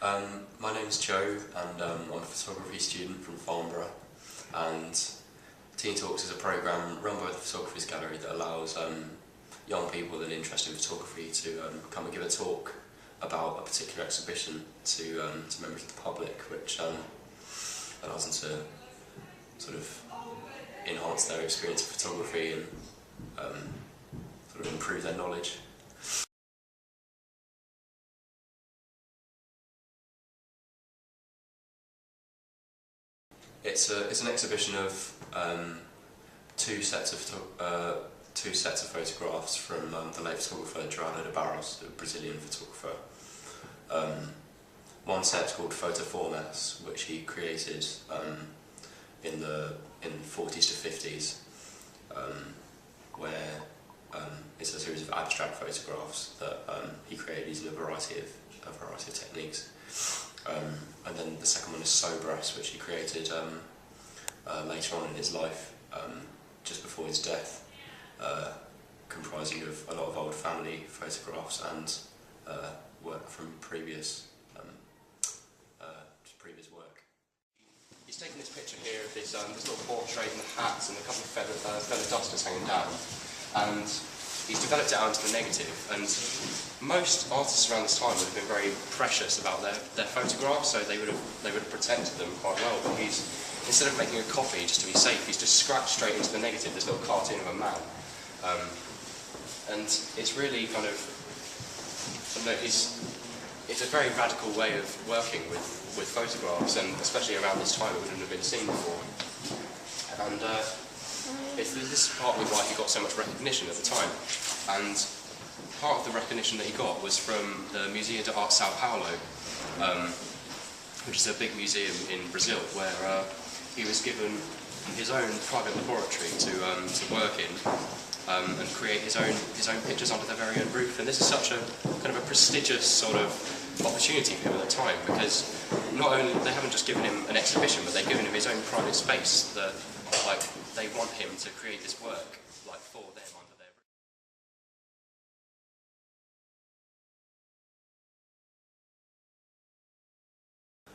My name's Joe, and I'm a photography student from Farnborough, and Teen Talks is a programme run by the Photography's Gallery that allows young people and interested in photography to come and give a talk about a particular exhibition to members of the public, which allows them to sort of enhance their experience of photography and sort of improve their knowledge. It's an exhibition of two sets of photographs from the late photographer Geraldo de Barros, the Brazilian photographer. One set's called Photoformas, which he created in the 40s to 50s, where it's a series of abstract photographs that he created using a variety of techniques. And then the second one is Sobras, which he created later on in his life, just before his death, comprising of a lot of old family photographs and work from previous work. He's taken this picture here of this little portrait and the hats and a couple of feather dusters hanging down, and he's developed it out into the negative. And most artists around this time would have been very precious about their photographs, so they would have protected them quite well. But he's, instead of making a copy just to be safe, he's just scratched straight into the negative this little cartoon of a man. And it's really kind of, I don't know, it's a very radical way of working with photographs, and especially around this time it wouldn't have been seen before. And this is partly why he got so much recognition at the time. And part of the recognition that he got was from the Museu de Arte São Paulo, which is a big museum in Brazil, where he was given his own private laboratory to work in and create his own pictures under their very own roof. And this is such a kind of a prestigious sort of opportunity for him at the time, because not only they haven't just given him an exhibition, but they've given him his own private space that, like, they want him to create this work, like, for them under their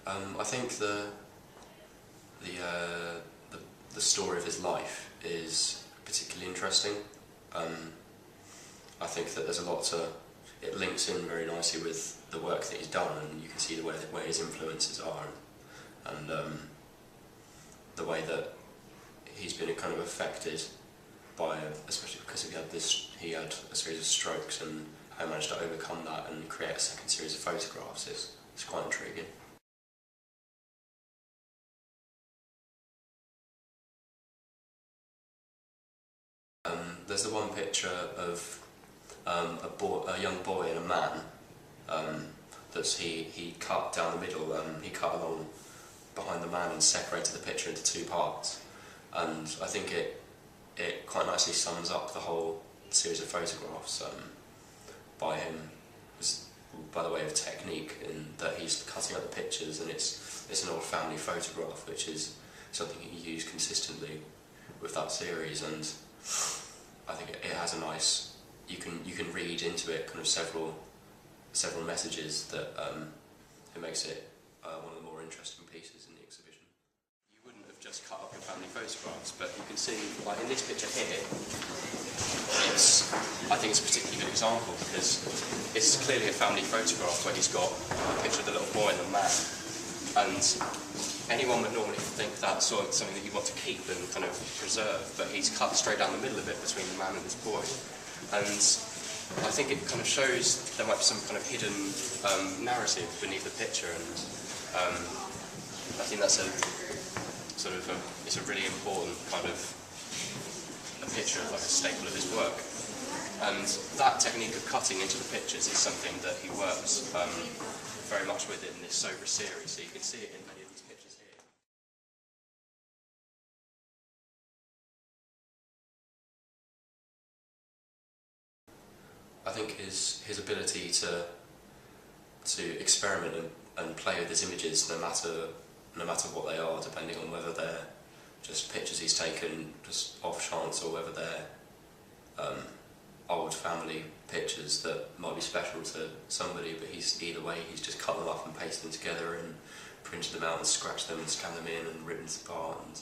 roof. I think the story of his life is particularly interesting. I think that there's a lot it links in very nicely with the work that he's done, and you can see the way where his influences are, and the way that he's been kind of affected by, especially because he had a series of strokes, and how he managed to overcome that and create a second series of photographs. It's quite intriguing. There's the one picture of a young boy and a man that he cut down the middle. He cut along behind the man and separated the picture into two parts. And I think it quite nicely sums up the whole series of photographs by him, by the way of technique, in that he's cutting out the pictures, and it's an old family photograph, which is something he used consistently with that series. And I think it has a nice, you can read into it kind of several messages that it makes it one of the more interesting pieces in the exhibition. You wouldn't have just cut up your family photographs, but you can see, like in this picture here, I think it's a particularly good example, because it's clearly a family photograph where he's got a picture of the little boy and the man, and anyone would normally think that's something that you want to keep and kind of preserve, but he's cut straight down the middle of it between the man and this boy. And I think it kind of shows there might be some kind of hidden narrative beneath the picture, and I think that's it's a really important kind of a picture of like a staple of his work. And that technique of cutting into the pictures is something that he works very much with in this Sobra series, so you can see it in many of these pictures here. I think his ability to experiment and play with his images, no matter what they are, depending on whether they're just pictures he's taken just off chance or whether they're old family pictures that might be special to somebody, but either way he's just cut them up and pasted them together and printed them out and scratched them and scanned them in and written them apart, and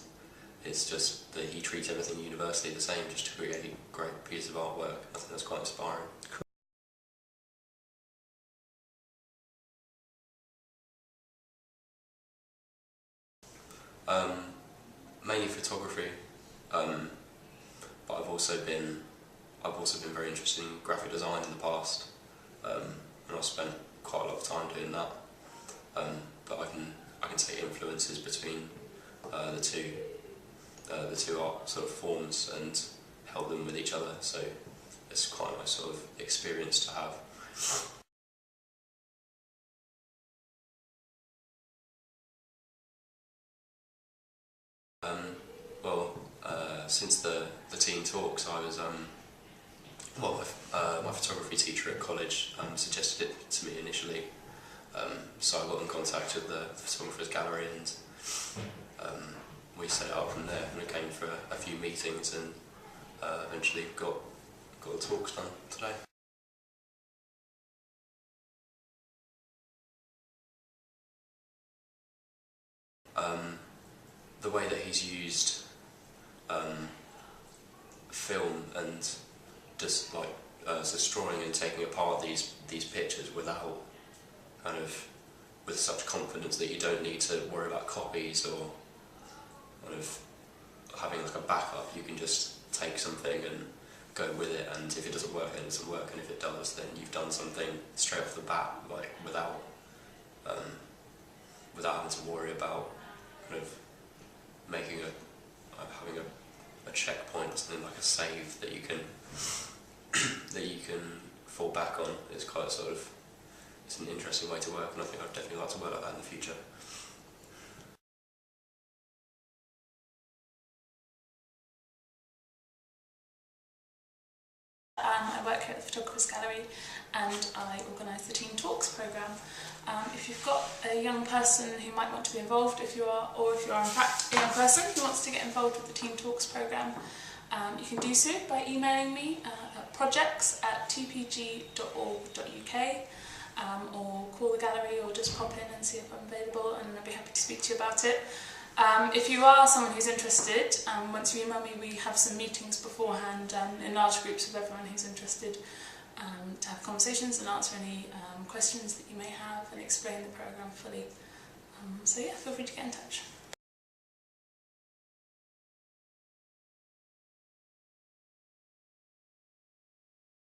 it's just that he treats everything universally the same just to create a great piece of artwork. I think that's quite inspiring. Mainly photography, but I've also been very interested in graphic design in the past, and I've spent quite a lot of time doing that. But I can take influences between the two art sort of forms and help them with each other. So it's quite a nice sort of experience to have. Since the teen talks, I was my photography teacher at college suggested it to me initially, so I got in contact with the Photographers Gallery, and we set it up from there, and we came for a few meetings, and eventually got the talks done today. The way that he's used film and just like destroying and taking apart these pictures without with such confidence that you don't need to worry about copies or kind of having like a backup. You can just take something and go with it, and if it doesn't work, then it doesn't work, and if it does, then you've done something straight off the bat, like without having to worry about kind of making having a checkpoint, something like a save that you can fall back on. It's quite it's an interesting way to work, and I think I'd definitely like to work like that in the future. I work here at the Photographers Gallery, and I organise the Teen Talks programme. If you've got a young person who might want to be involved, or if you are in fact a young person who wants to get involved with the Teen Talks programme, you can do so by emailing me at projects@tpg.org.uk, or call the gallery, or just pop in and see if I'm available, and I'd be happy to speak to you about it. If you are someone who's interested, once you email me, we have some meetings beforehand in large groups with everyone who's interested, to have conversations and answer any questions that you may have and explain the programme fully. So yeah, feel free to get in touch.